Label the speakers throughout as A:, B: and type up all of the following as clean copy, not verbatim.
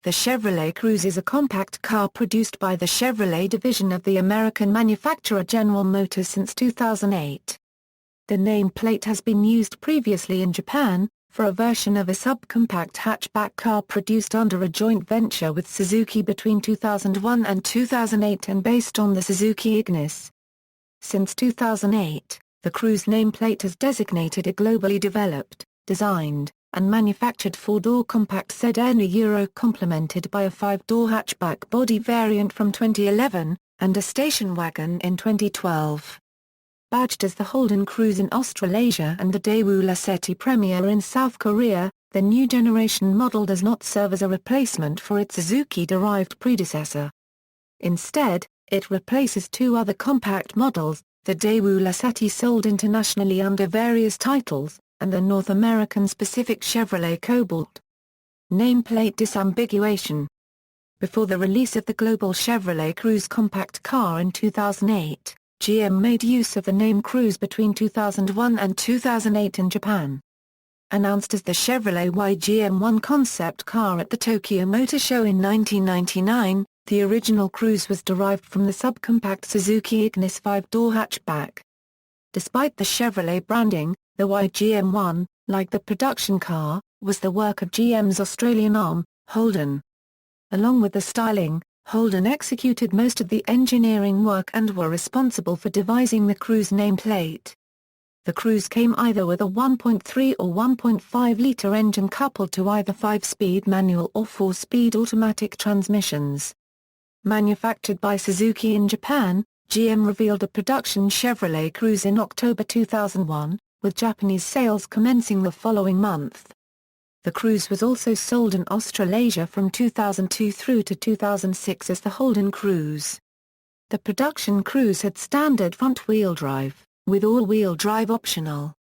A: The Chevrolet Cruze is a compact car produced by the Chevrolet division of the American manufacturer General Motors since 2008. The nameplate has been used previously in Japan, for a version of a subcompact hatchback car produced under a joint venture with Suzuki between 2001 and 2008 and based on the Suzuki Ignis. Since 2008, the Cruze nameplate has designated a globally developed, designed, and manufactured four-door compact sedan Euro complemented by a five-door hatchback body variant from 2011, and a station wagon in 2012. Badged as the Holden Cruze in Australasia and the Daewoo Lacetti Premiere in South Korea, the new generation model does not serve as a replacement for its Suzuki-derived predecessor. Instead, it replaces two other compact models, the Daewoo Lacetti sold internationally under various titles, and the North American-specific Chevrolet Cobalt. Nameplate disambiguation. Before the release of the global Chevrolet Cruze compact car in 2008, GM made use of the name Cruze between 2001 and 2008 in Japan. Announced as the Chevrolet YGM1 concept car at the Tokyo Motor Show in 1999, the original Cruze was derived from the subcompact Suzuki Ignis five-door hatchback. Despite the Chevrolet branding, the YGM1, like the production car, was the work of GM's Australian arm, Holden. Along with the styling, Holden executed most of the engineering work and were responsible for devising the Cruze nameplate. The Cruze came either with a 1.3 or 1.5-litre engine coupled to either 5-speed manual or 4-speed automatic transmissions. Manufactured by Suzuki in Japan, GM revealed a production Chevrolet Cruze in October 2001, with Japanese sales commencing the following month. The Cruze was also sold in Australasia from 2002 through to 2006 as the Holden Cruze. The production Cruze had standard front-wheel drive, with all-wheel drive optional.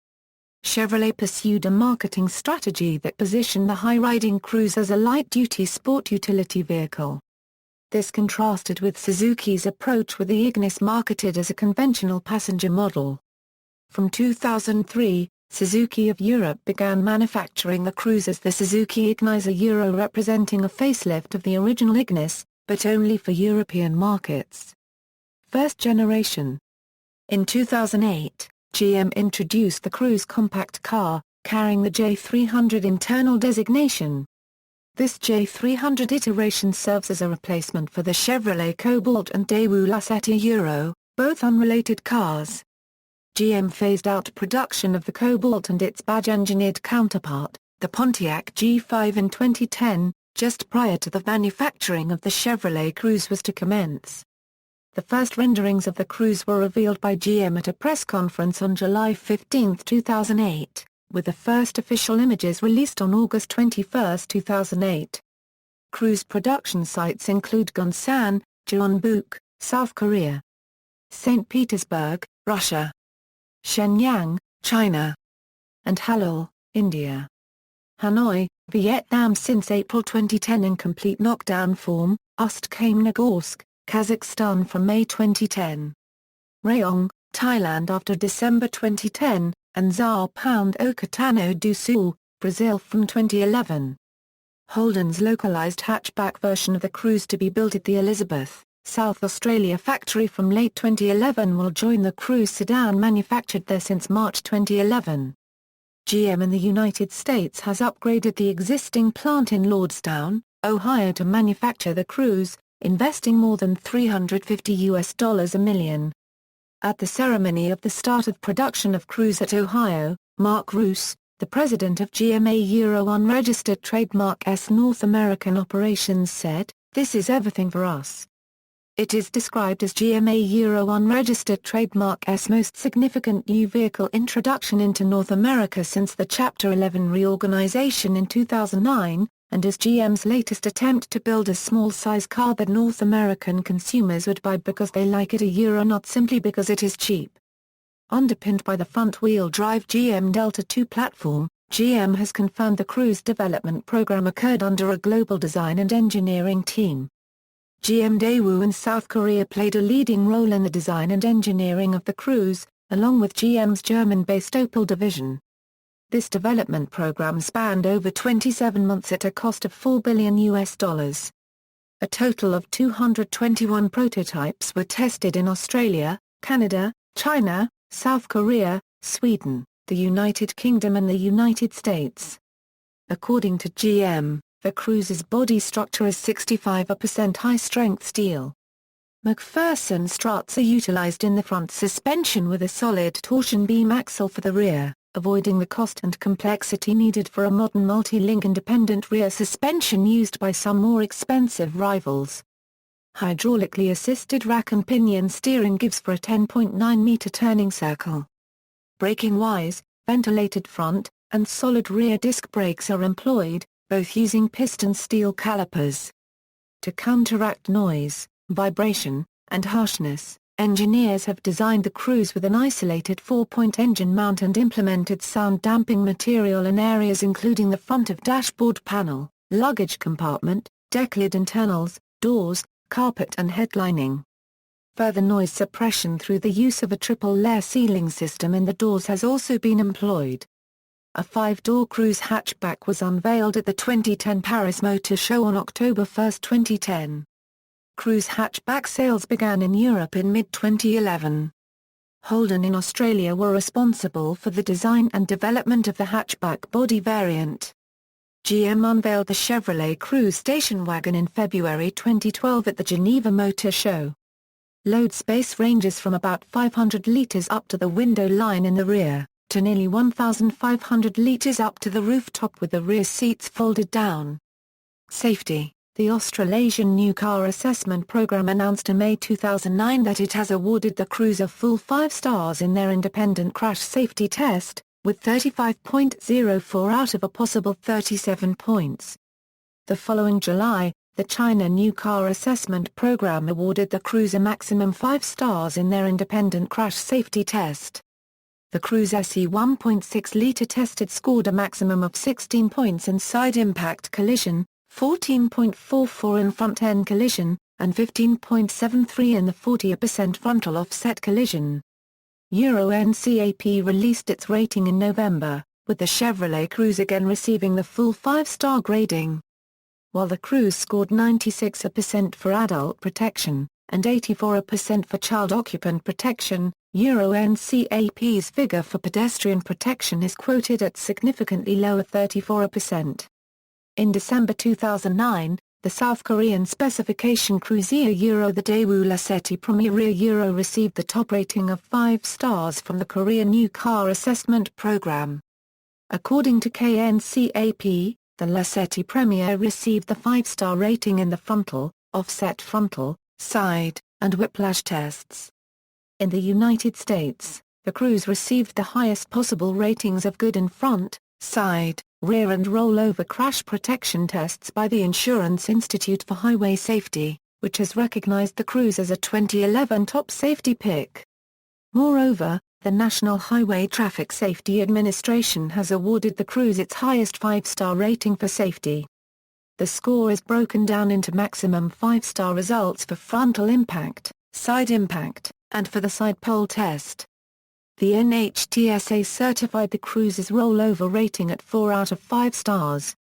A: Chevrolet pursued a marketing strategy that positioned the high-riding Cruze as a light-duty sport utility vehicle. This contrasted with Suzuki's approach with the Ignis marketed as a conventional passenger model. From 2003, Suzuki of Europe began manufacturing the Cruze as the Suzuki Ignis Euro, representing a facelift of the original Ignis, but only for European markets. First generation. In 2008, GM introduced the Cruze compact car, carrying the J300 internal designation. This J300 iteration serves as a replacement for the Chevrolet Cobalt and Daewoo Lacetti Euro, both unrelated cars. GM phased out production of the Cobalt and its badge-engineered counterpart, the Pontiac G5 in 2010, just prior to the manufacturing of the Chevrolet Cruze was to commence. The first renderings of the Cruze were revealed by GM at a press conference on July 15, 2008, with the first official images released on August 21, 2008. Cruze production sites include Gonsan, Jeonbuk, South Korea; St. Petersburg, Russia; Shenyang, China; and Halol, India. Hanoi, Vietnam since April 2010 in complete knockdown form, Ust-Kamennogorsk, Kazakhstan from May 2010. Rayong, Thailand after December 2010, and Sao Ocaetano do Sul, Brazil from 2011. Holden's localized hatchback version of the Cruze to be built at the Elizabeth, South Australia factory from late 2011 will join the Cruze sedan manufactured there since March 2011. GM in the United States has upgraded the existing plant in Lordstown, Ohio to manufacture the Cruze, investing more than $350 million. At the ceremony of the start of production of Cruze at Ohio, Mark Roos, the president of GMA Euro unregistered trademark S North American operations said, "This is everything for us." It is described as GMA Euro unregistered trademark S most significant new vehicle introduction into North America since the Chapter 11 reorganization in 2009, and as GM's latest attempt to build a small-size car that North American consumers would buy because they like it, a Euro, not simply because it is cheap. Underpinned by the front-wheel drive GM Delta II platform, GM has confirmed the Cruze development program occurred under a global design and engineering team. GM Daewoo in South Korea played a leading role in the design and engineering of the Cruze, along with GM's German-based Opel division. This development program spanned over 27 months at a cost of $4 billion. A total of 221 prototypes were tested in Australia, Canada, China, South Korea, Sweden, the United Kingdom and the United States. According to GM, the Cruze's body structure is 65% high-strength steel. McPherson struts are utilized in the front suspension with a solid torsion beam axle for the rear, avoiding the cost and complexity needed for a modern multi-link independent rear suspension used by some more expensive rivals. Hydraulically assisted rack and pinion steering gives for a 10.9-meter turning circle. Braking-wise, ventilated front and solid rear disc brakes are employed, both using piston steel calipers. To counteract noise, vibration, and harshness, engineers have designed the Cruze with an isolated 4-point engine mount and implemented sound-damping material in areas including the front of dashboard panel, luggage compartment, deck lid internals, doors, carpet and headlining. Further noise suppression through the use of a triple-layer sealing system in the doors has also been employed. A 5-door Cruze hatchback was unveiled at the 2010 Paris Motor Show on October 1, 2010. Cruze hatchback sales began in Europe in mid-2011. Holden in Australia were responsible for the design and development of the hatchback body variant. GM unveiled the Chevrolet Cruze station wagon in February 2012 at the Geneva Motor Show. Load space ranges from about 500 litres up to the window line in the rear, to nearly 1,500 litres up to the rooftop with the rear seats folded down. Safety. The Australasian New Car Assessment Programme announced in May 2009 that it has awarded the Cruze a full 5 stars in their independent crash safety test, with 35.04 out of a possible 37 points. The following July, the China New Car Assessment Programme awarded the Cruze a maximum 5 stars in their independent crash safety test. The Cruze SE 1.6-litre tested scored a maximum of 16 points in side impact collision, 14.44 in front-end collision, and 15.73 in the 40% frontal offset collision. Euro NCAP released its rating in November, with the Chevrolet Cruze again receiving the full 5-star grading. While the Cruze scored 96% for adult protection, and 84% for child occupant protection, Euro NCAP's figure for pedestrian protection is quoted at significantly lower 34%. In December 2009, the South Korean specification Cruze Euro the Daewoo Lacetti Premiere Euro received the top rating of 5 stars from the Korean New Car Assessment Program. According to KNCAP, the Lacetti Premiere received the 5-star rating in the frontal, offset frontal, side, and whiplash tests. In the United States, the Cruze received the highest possible ratings of good in front, side, rear and rollover crash protection tests by the Insurance Institute for Highway Safety, which has recognized the Cruze as a 2011 top safety pick. Moreover, the National Highway Traffic Safety Administration has awarded the Cruze its highest 5-star rating for safety. The score is broken down into maximum 5-star results for frontal impact, side impact, and for the side pole test. The NHTSA certified the Cruze's rollover rating at 4 out of 5 stars.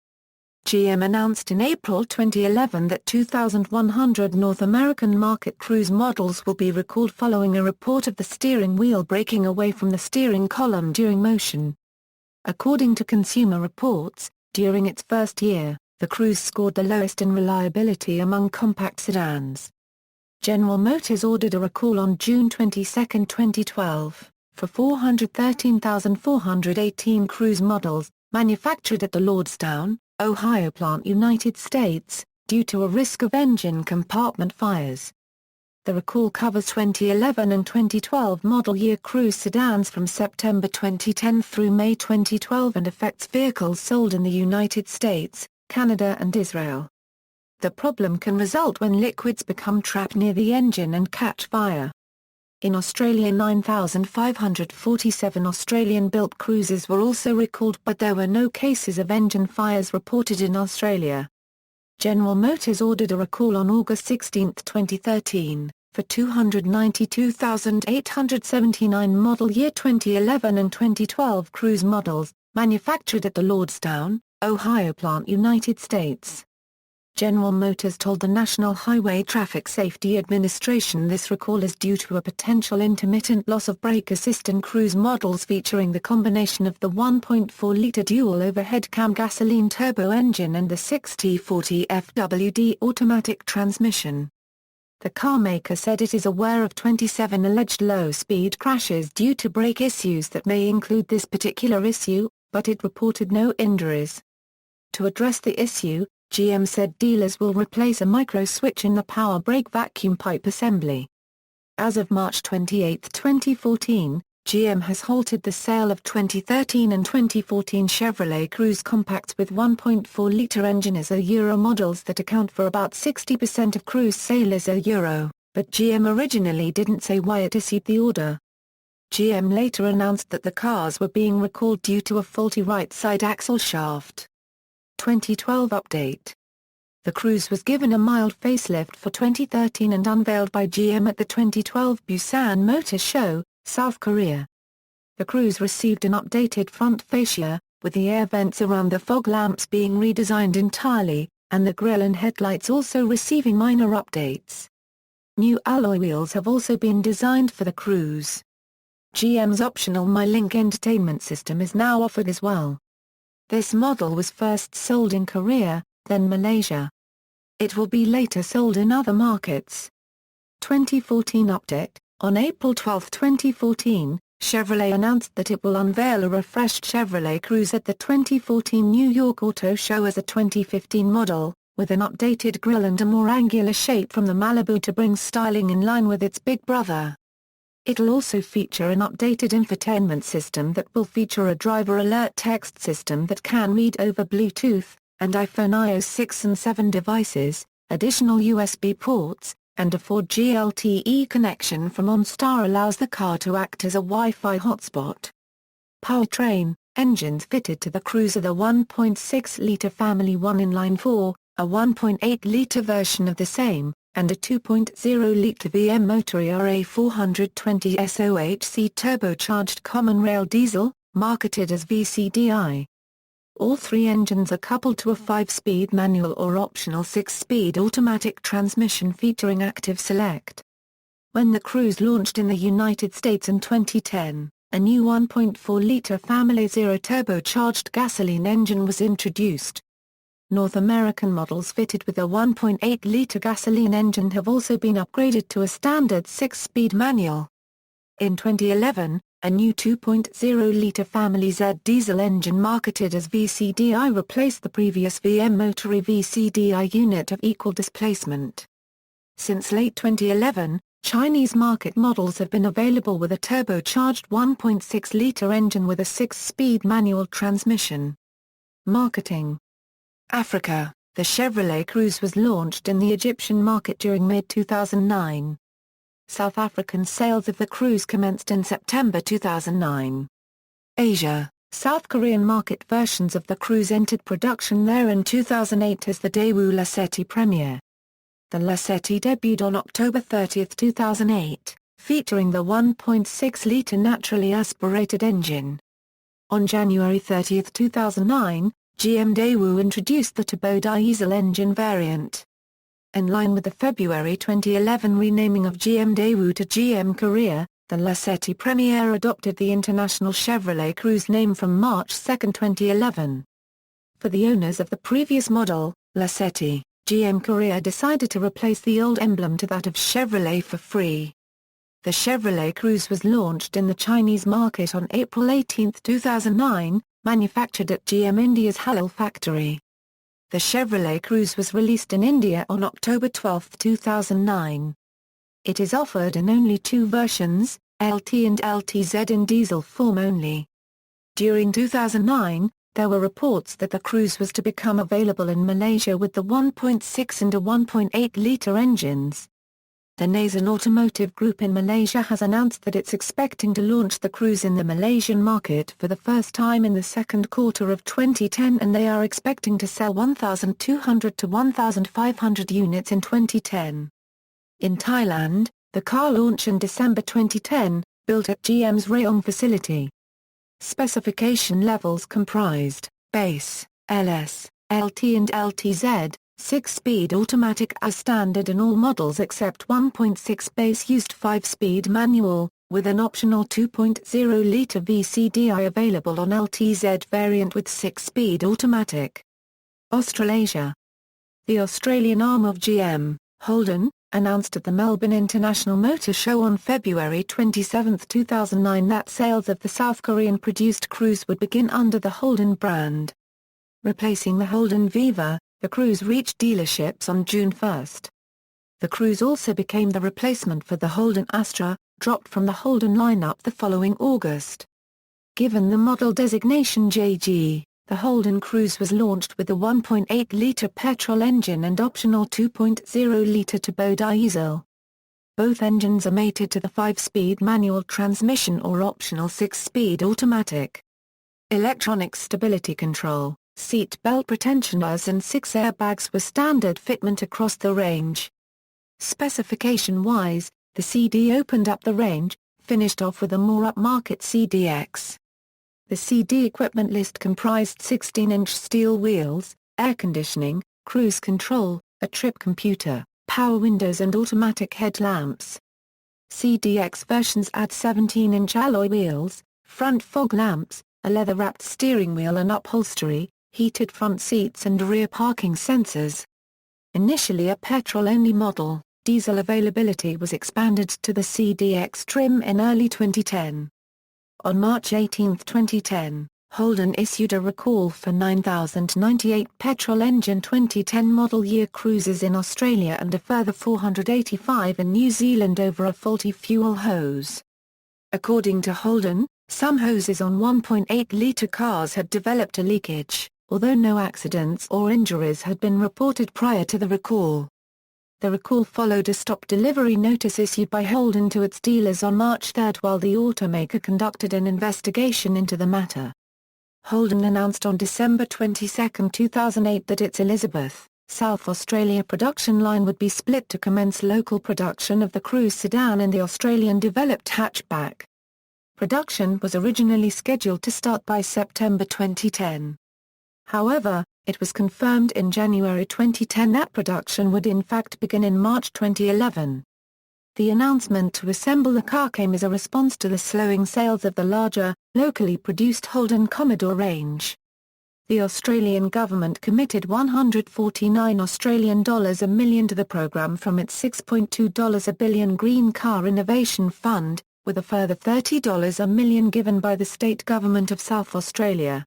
A: GM announced in April 2011 that 2,100 North American market Cruze models will be recalled following a report of the steering wheel breaking away from the steering column during motion. According to Consumer Reports, during its first year, the Cruze scored the lowest in reliability among compact sedans. General Motors ordered a recall on June 22, 2012. For 413,418 Cruze models, manufactured at the Lordstown, Ohio plant United States, due to a risk of engine compartment fires. The recall covers 2011 and 2012 model year Cruze sedans from September 2010 through May 2012 and affects vehicles sold in the United States, Canada and Israel. The problem can result when liquids become trapped near the engine and catch fire. In Australia 9,547 Australian-built Cruzes were also recalled but there were no cases of engine fires reported in Australia. General Motors ordered a recall on August 16, 2013, for 292,879 model year 2011 and 2012 Cruze models, manufactured at the Lordstown, Ohio plant, United States. General Motors told the National Highway Traffic Safety Administration this recall is due to a potential intermittent loss of brake assist in Cruze models featuring the combination of the 1.4-liter dual overhead cam gasoline turbo engine and the 6T40 FWD automatic transmission. The carmaker said it is aware of 27 alleged low-speed crashes due to brake issues that may include this particular issue, but it reported no injuries. To address the issue, GM said dealers will replace a micro-switch in the power brake vacuum pipe assembly. As of March 28, 2014, GM has halted the sale of 2013 and 2014 Chevrolet Cruze compacts with 1.4-liter engine as a Euro models that account for about 60% of Cruze sales as a Euro, but GM originally didn't say why it issued the order. GM later announced that the cars were being recalled due to a faulty right-side axle shaft. 2012 update. The Cruze was given a mild facelift for 2013 and unveiled by GM at the 2012 Busan Motor Show, South Korea. The Cruze received an updated front fascia, with the air vents around the fog lamps being redesigned entirely, and the grille and headlights also receiving minor updates. New alloy wheels have also been designed for the Cruze. GM's optional MyLink entertainment system is now offered as well. This model was first sold in Korea, then Malaysia. It will be later sold in other markets. 2014 update. On April 12, 2014, Chevrolet announced that it will unveil a refreshed Chevrolet Cruze at the 2014 New York Auto Show as a 2015 model, with an updated grille and a more angular shape from the Malibu to bring styling in line with its big brother. It'll also feature an updated infotainment system that will feature a driver alert text system that can read over Bluetooth, and iPhone iOS 6 and 7 devices, additional USB ports, and a 4G LTE connection from OnStar allows the car to act as a Wi-Fi hotspot. Powertrain, engines fitted to the Cruze are the 1.6-liter Family 1 inline-4, a 1.8-liter version of the same, and a 2.0-liter VM motor ERA 420 SOHC turbocharged common rail diesel, marketed as VCDI. All three engines are coupled to a 5-speed manual or optional 6-speed automatic transmission featuring Active Select. When the Cruze launched in the United States in 2010, a new 1.4-liter Family Zero turbocharged gasoline engine was introduced. North American models fitted with a 1.8-liter gasoline engine have also been upgraded to a standard 6-speed manual. In 2011, a new 2.0-liter Family Z diesel engine marketed as VCDI replaced the previous VM motor VCDI unit of equal displacement. Since late 2011, Chinese market models have been available with a turbocharged 1.6-liter engine with a 6-speed manual transmission. Marketing. Africa. The Chevrolet Cruze was launched in the Egyptian market during mid-2009. South African sales of the Cruze commenced in September 2009. Asia. South Korean market versions of the Cruze entered production there in 2008 as the Daewoo Lacetti Premiere. The Lacetti debuted on October 30, 2008, featuring the 1.6-liter naturally aspirated engine. On January 30, 2009, GM Daewoo introduced the turbo diesel engine variant. In line with the February 2011 renaming of GM Daewoo to GM Korea, the Lacetti Premiere adopted the International Chevrolet Cruze name from March 2, 2011. For the owners of the previous model, Lacetti, GM Korea decided to replace the old emblem to that of Chevrolet for free. The Chevrolet Cruze was launched in the Chinese market on April 18, 2009, manufactured at GM India's Halol factory. The Chevrolet Cruze was released in India on October 12, 2009. It is offered in only two versions, LT and LTZ in diesel form only. During 2009, there were reports that the Cruze was to become available in Malaysia with the 1.6 and a 1.8-liter engines. The Nasan Automotive Group in Malaysia has announced that it's expecting to launch the Cruze in the Malaysian market for the first time in the second quarter of 2010 and they are expecting to sell 1,200 to 1,500 units in 2010. In Thailand, the car launched in December 2010, built at GM's Rayong facility. Specification levels comprised: base, LS, LT and LTZ, 6-speed automatic as standard in all models except 1.6 base used 5-speed manual, with an optional 2.0-litre VCDI available on LTZ variant with 6-speed automatic. Australasia. The Australian arm of GM, Holden, announced at the Melbourne International Motor Show on February 27, 2009 that sales of the South Korean-produced Cruze would begin under the Holden brand. Replacing the Holden Viva, the Cruze reached dealerships on June 1. The Cruze also became the replacement for the Holden Astra, dropped from the Holden lineup the following August. Given the model designation JG, the Holden Cruze was launched with a 1.8-litre petrol engine and optional 2.0-litre turbo diesel. Both engines are mated to the 5-speed manual transmission or optional 6-speed automatic. Electronic stability control, seat belt pretensioners and 6 airbags were standard fitment across the range. Specification-wise, the CD opened up the range, finished off with a more upmarket CDX. The CD equipment list comprised 16-inch steel wheels, air conditioning, cruise control, a trip computer, power windows and automatic headlamps. CDX versions add 17-inch alloy wheels, front fog lamps, a leather-wrapped steering wheel and upholstery, heated front seats and rear parking sensors. Initially a petrol-only model, diesel availability was expanded to the CDX trim in early 2010. On March 18, 2010, Holden issued a recall for 9,098 petrol-engine 2010 model year Cruzes in Australia and a further 485 in New Zealand over a faulty fuel hose. According to Holden, some hoses on 1.8-litre cars had developed a leakage, although no accidents or injuries had been reported prior to the recall. The recall followed a stop delivery notice issued by Holden to its dealers on March 3 while the automaker conducted an investigation into the matter. Holden announced on December 22, 2008 that its Elizabeth, South Australia production line would be split to commence local production of the Cruze sedan in the Australian-developed hatchback. Production was originally scheduled to start by September 2010. However, it was confirmed in January 2010 that production would in fact begin in March 2011. The announcement to assemble the car came as a response to the slowing sales of the larger, locally produced Holden Commodore range. The Australian government committed $149 Australian million to the program from its $6.2 billion Green Car Innovation Fund, with a further $30 million given by the state government of South Australia.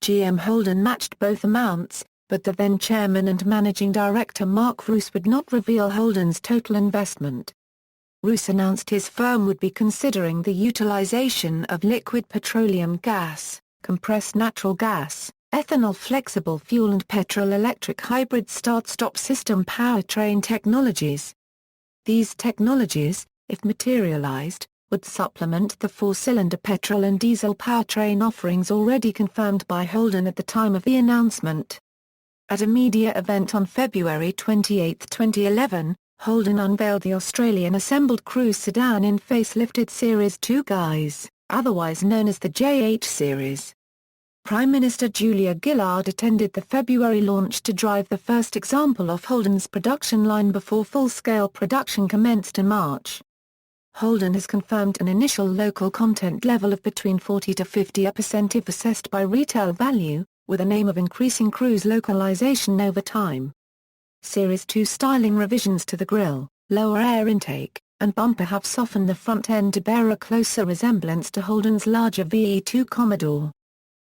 A: GM Holden matched both amounts, but the then chairman and managing director Mark Roos would not reveal Holden's total investment. Roos announced his firm would be considering the utilization of liquid petroleum gas, compressed natural gas, ethanol flexible fuel and petrol-electric hybrid start-stop system powertrain technologies. These technologies, if materialized, would supplement the 4-cylinder petrol and diesel powertrain offerings already confirmed by Holden at the time of the announcement. At a media event on February 28, 2011, Holden unveiled the Australian-assembled Cruze sedan in facelifted Series 2 guise, otherwise known as the JH Series. Prime Minister Julia Gillard attended the February launch to drive the first example of Holden's production line before full-scale production commenced in March. Holden has confirmed an initial local content level of between 40 to 50% if assessed by retail value, with an aim of increasing Cruze localization over time. Series 2 styling revisions to the grille, lower air intake, and bumper have softened the front end to bear a closer resemblance to Holden's larger VE2 Commodore.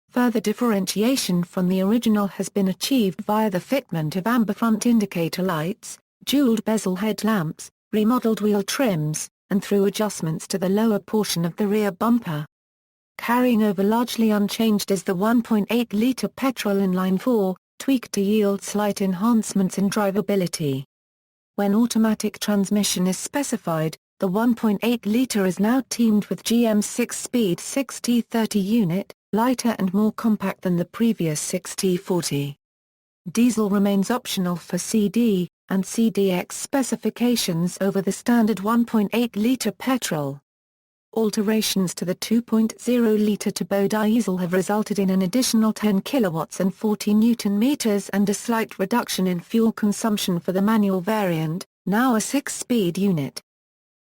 A: Further differentiation from the original has been achieved via the fitment of amber front indicator lights, jeweled bezel headlamps, remodeled wheel trims, and through adjustments to the lower portion of the rear bumper. Carrying over largely unchanged is the 1.8-litre petrol inline-4, tweaked to yield slight enhancements in drivability. When automatic transmission is specified, the 1.8-litre is now teamed with GM's 6-speed 6T30 unit, lighter and more compact than the previous 6T40. Diesel remains optional for CD and CDX specifications over the standard 1.8-litre petrol. Alterations to the 2.0-liter turbo diesel have resulted in an additional 10 kilowatts and 40 newton-meters and a slight reduction in fuel consumption for the manual variant, now a 6-speed unit.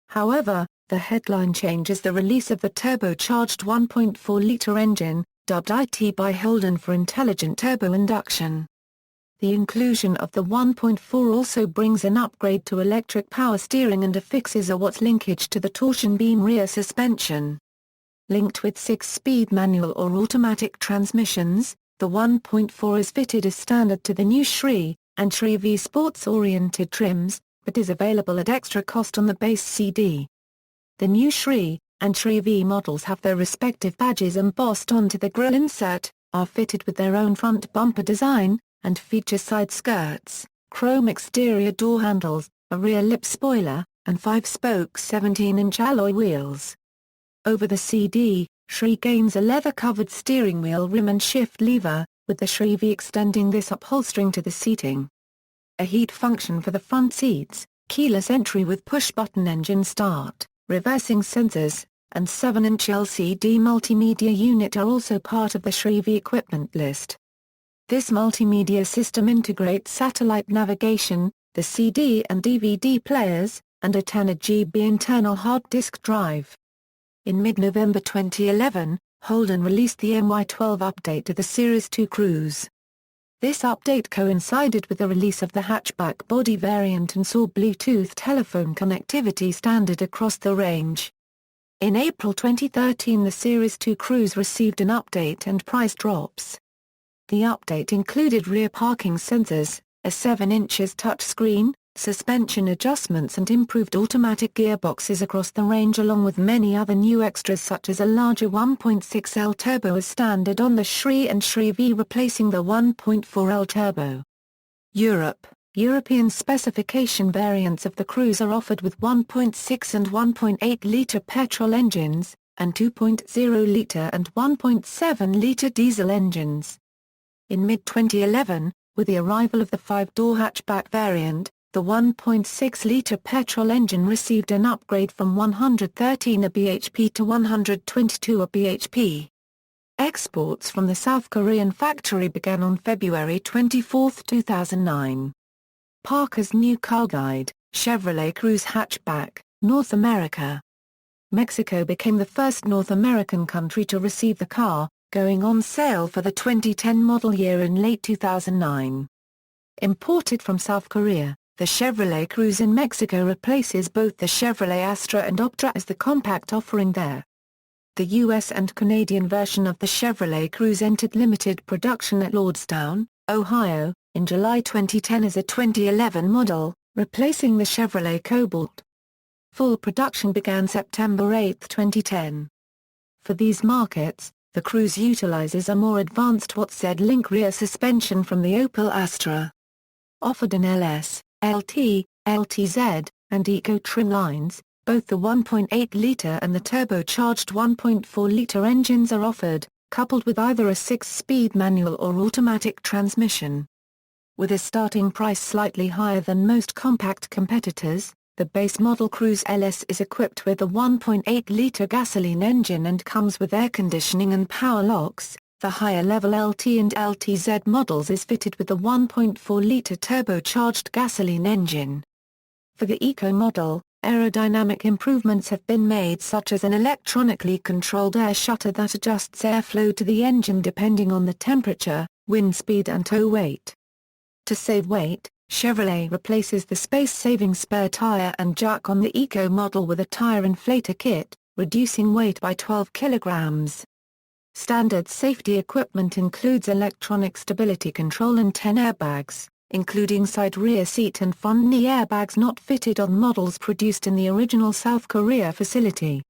A: However, the headline change is the release of the turbocharged 1.4-liter engine, dubbed IT by Holden for intelligent turbo induction. The inclusion of the 1.4 also brings an upgrade to electric power steering and affixes a Watt linkage to the torsion beam rear suspension. Linked with 6-speed manual or automatic transmissions, the 1.4 is fitted as standard to the new Cruze and Cruze sports-oriented trims, but is available at extra cost on the base CD. The new Cruze and Cruze models have their respective badges embossed onto the grille insert, are fitted with their own front bumper design, and feature side skirts, chrome exterior door handles, a rear lip spoiler, and 5-spoke 17-inch alloy wheels. Over the CD, Cruze gains a leather-covered steering wheel rim and shift lever, with the Cruze extending this upholstering to the seating. A heat function for the front seats, keyless entry with push-button engine start, reversing sensors, and 7-inch LCD multimedia unit are also part of the Cruze equipment list. This multimedia system integrates satellite navigation, the CD and DVD players, and a 10 GB internal hard disk drive. In mid-November 2011, Holden released the MY12 update to the Series 2 Cruze. This update coincided with the release of the hatchback body variant and saw Bluetooth telephone connectivity standard across the range. In April 2013 the Series 2 Cruze received an update and price drops. The update included rear parking sensors, a 7-inch touchscreen, suspension adjustments and improved automatic gearboxes across the range along with many other new extras such as a larger 1.6L turbo as standard on the Cruze and Cruze replacing the 1.4L turbo. European specification variants of the Cruze are offered with 1.6 and 1.8-liter petrol engines, and 2.0-liter and 1.7-liter diesel engines. In mid-2011, with the arrival of the 5-door hatchback variant, the 1.6-liter petrol engine received an upgrade from 113 bhp to 122 bhp. Exports from the South Korean factory began on February 24, 2009. Parker's new car guide, Chevrolet Cruze Hatchback, North America. Mexico became the first North American country to receive the car, going on sale for the 2010 model year in late 2009. Imported from South Korea, the Chevrolet Cruze in Mexico replaces both the Chevrolet Astra and Optra as the compact offering there. The US and Canadian version of the Chevrolet Cruze entered limited production at Lordstown, Ohio, in July 2010 as a 2011 model, replacing the Chevrolet Cobalt. Full production began September 8, 2010. For these markets, the Cruze utilizes a more advanced Watt-Z-Link rear suspension from the Opel Astra. Offered in LS, LT, LTZ, and Eco trim lines, both the 1.8-liter and the turbocharged 1.4-liter engines are offered, coupled with either a 6-speed manual or automatic transmission. With a starting price slightly higher than most compact competitors, the base model Cruze LS is equipped with a 1.8-liter gasoline engine and comes with air conditioning and power locks. The higher-level LT and LTZ models is fitted with the 1.4-liter turbocharged gasoline engine. For the Eco model, aerodynamic improvements have been made such as an electronically controlled air shutter that adjusts airflow to the engine depending on the temperature, wind speed and tow weight. To save weight, Chevrolet replaces the space-saving spare tire and jack on the Eco model with a tire inflator kit, reducing weight by 12 kilograms. Standard safety equipment includes electronic stability control and 10 airbags, including side rear seat and front knee airbags not fitted on models produced in the original South Korea facility.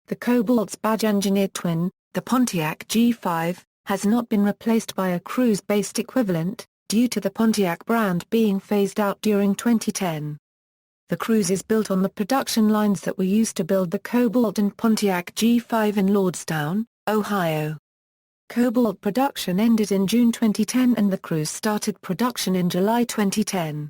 A: The Cobalt's badge-engineered twin, the Pontiac G5, has not been replaced by a Cruze-based equivalent, due to the Pontiac brand being phased out during 2010. The Cruze is built on the production lines that were used to build the Cobalt and Pontiac G5 in Lordstown, Ohio. Cobalt production ended in June 2010 and the Cruze started production in July 2010.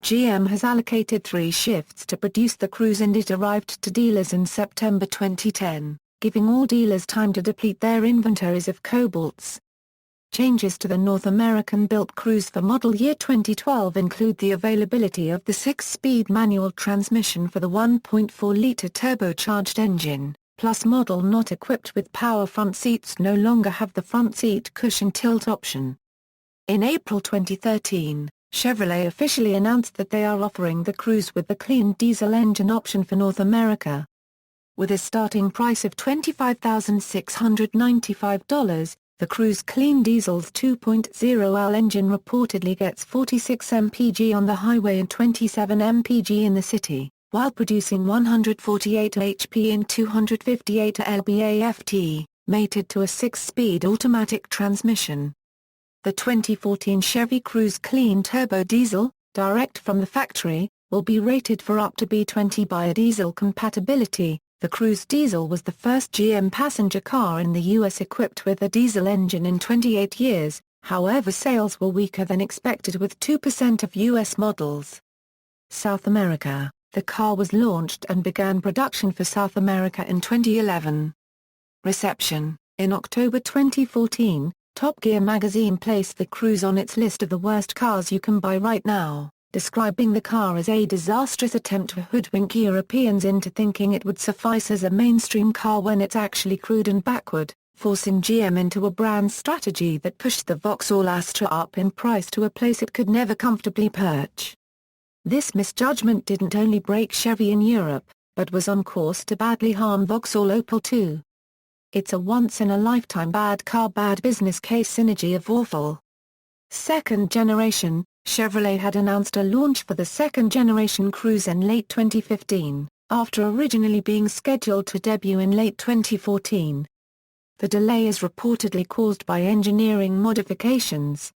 A: GM has allocated 3 shifts to produce the Cruze, and it arrived to dealers in September 2010, giving all dealers time to deplete their inventories of Cobalts. Changes to the North American-built Cruze for model year 2012 include the availability of the 6-speed manual transmission for the 1.4-liter turbocharged engine, plus model not equipped with power front seats no longer have the front seat cushion tilt option. In April 2013, Chevrolet officially announced that they are offering the Cruze with the clean diesel engine option for North America. With a starting price of $25,695, the Cruze Clean Diesel's 2.0L engine reportedly gets 46 mpg on the highway and 27 mpg in the city, while producing 148 HP and 258 lb-ft, mated to a 6-speed automatic transmission. The 2014 Chevy Cruze Clean Turbo Diesel, direct from the factory, will be rated for up to B20 biodiesel compatibility. The Cruze Diesel was the first GM passenger car in the U.S. equipped with a diesel engine in 28 years, however sales were weaker than expected with 2% of U.S. models. South America. The car was launched and began production for South America in 2011. Reception. In October 2014, Top Gear magazine placed the Cruze on its list of the worst cars you can buy right now, describing the car as a disastrous attempt to hoodwink Europeans into thinking it would suffice as a mainstream car when it's actually crude and backward, forcing GM into a brand strategy that pushed the Vauxhall Astra up in price to a place it could never comfortably perch. This misjudgment didn't only break Chevy in Europe, but was on course to badly harm Vauxhall Opel too. It's a once-in-a-lifetime bad car bad business case synergy of awful. Second generation. Chevrolet had announced a launch for the second-generation Cruze in late 2015, after originally being scheduled to debut in late 2014. The delay is reportedly caused by engineering modifications.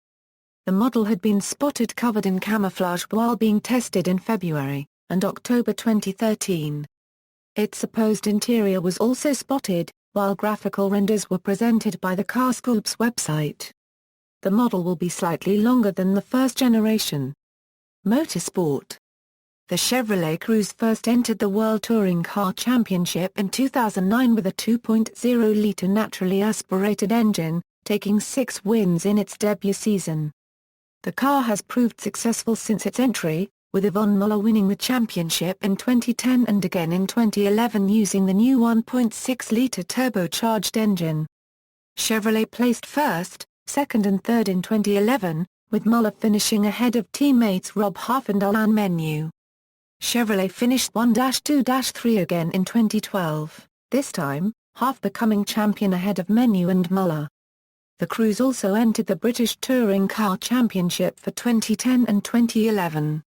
A: The model had been spotted covered in camouflage while being tested in February and October 2013. Its supposed interior was also spotted, while graphical renders were presented by the CarScoop's website. The model will be slightly longer than the first generation. Motorsport. The Chevrolet Cruze first entered the World Touring Car Championship in 2009 with a 2.0-liter naturally aspirated engine, taking 6 wins in its debut season. The car has proved successful since its entry, with Yvonne Muller winning the championship in 2010 and again in 2011 using the new 1.6-liter turbocharged engine. Chevrolet placed first, second and third in 2011, with Muller finishing ahead of teammates Rob Huff and Alain Menu. Chevrolet finished 1-2-3 again in 2012, this time, Huff becoming champion ahead of Menu and Muller. The Cruze also entered the British Touring Car Championship for 2010 and 2011.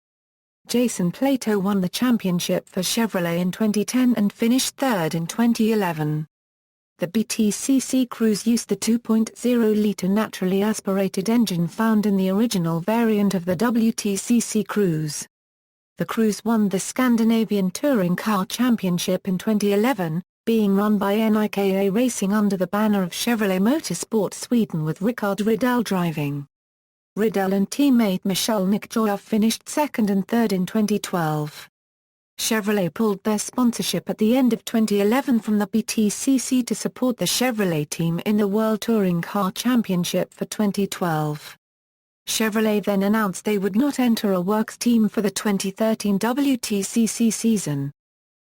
A: Jason Plato won the championship for Chevrolet in 2010 and finished third in 2011. The BTCC Cruze used the 2.0-liter naturally aspirated engine found in the original variant of the WTCC Cruze. The Cruze won the Scandinavian Touring Car Championship in 2011, being run by NIKA Racing under the banner of Chevrolet Motorsport Sweden with Rickard Riddell driving. Riddell and teammate Michel Nickjoy finished second and third in 2012. Chevrolet pulled their sponsorship at the end of 2011 from the BTCC to support the Chevrolet team in the World Touring Car Championship for 2012. Chevrolet then announced they would not enter a works team for the 2013 WTCC season.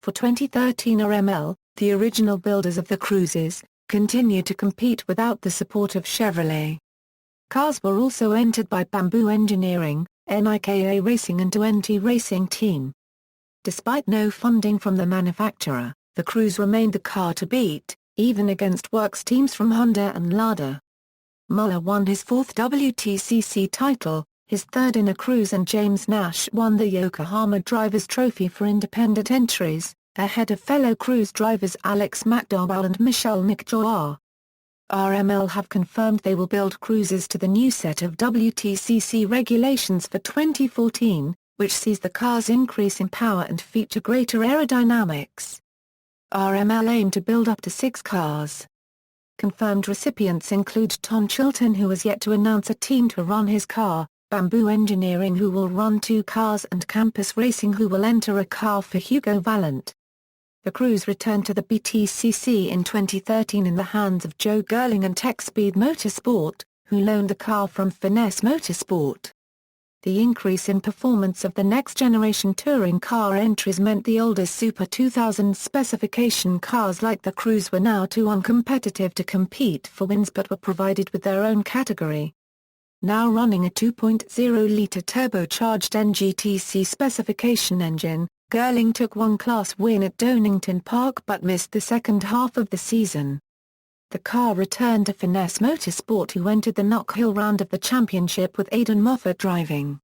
A: For 2013 RML, the original builders of the Cruzes, continued to compete without the support of Chevrolet. Cars were also entered by Bamboo Engineering, NIKA Racing and 2NT Racing Team. Despite no funding from the manufacturer, the Cruze remained the car to beat, even against works teams from Honda and Lada. Muller won his 4th WTCC title, his 3rd in a Cruze, and James Nash won the Yokohama Drivers' Trophy for independent entries, ahead of fellow Cruze drivers Alex McDowell and Michel Nickjoy. RML have confirmed they will build Cruzes to the new set of WTCC regulations for 2014, which sees the cars increase in power and feature greater aerodynamics. RML aim to build up to 6 cars. Confirmed recipients include Tom Chilton, who has yet to announce a team to run his car, Bamboo Engineering, who will run 2 cars, and Campus Racing, who will enter a car for Hugo Vallant. The Cruze returned to the BTCC in 2013 in the hands of Joe Gerling and TechSpeed Motorsport, who loaned the car from Finesse Motorsport. The increase in performance of the next-generation touring car entries meant the older Super 2000 specification cars like the Cruze were now too uncompetitive to compete for wins, but were provided with their own category. Now running a 2.0-litre turbocharged NGTC specification engine, Gerling took one Class win at Donington Park but missed the second half of the season. The car returned to Finesse Motorsport, who entered the Knockhill round of the championship with Aidan Moffat driving.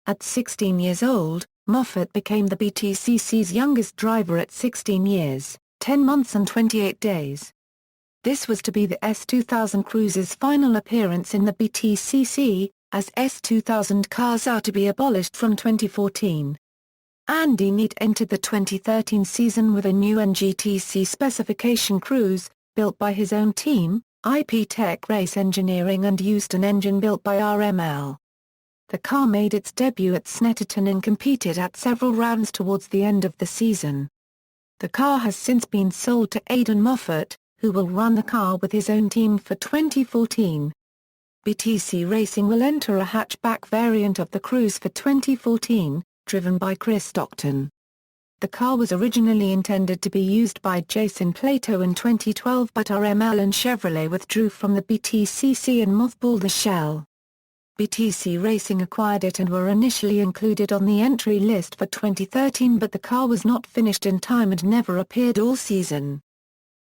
A: At 16 years old, Moffat became the BTCC's youngest driver at 16 years, 10 months and 28 days. This was to be the S2000 Cruze's final appearance in the BTCC, as S2000 cars are to be abolished from 2014. Andy Neate entered the 2013 season with a new NGTC specification Cruze, built by his own team, IP Tech Race Engineering, and used an engine built by RML. The car made its debut at Snetterton and competed at several rounds towards the end of the season. The car has since been sold to Aidan Moffat, who will run the car with his own team for 2014. BTC Racing will enter a hatchback variant of the Cruze for 2014, driven by Chris Stockton. The car was originally intended to be used by Jason Plato in 2012, but RML and Chevrolet withdrew from the BTCC and mothballed the shell. BTC Racing acquired it and were initially included on the entry list for 2013, but the car was not finished in time and never appeared all season.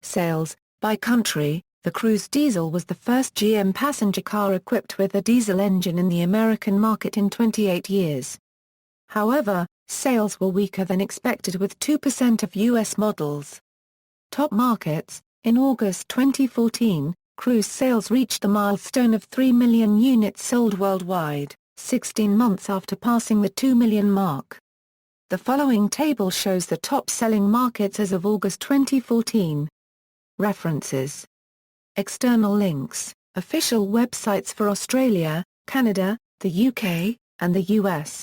A: Sales. By country, the Cruze diesel was the first GM passenger car equipped with a diesel engine in the American market in 28 years. However, sales were weaker than expected, with 2% of U.S. models. Top markets. In August 2014, Cruze sales reached the milestone of 3 million units sold worldwide, 16 months after passing the 2 million mark. The following table shows the top-selling markets as of August 2014. References. External links. Official websites for Australia, Canada, the UK, and the US.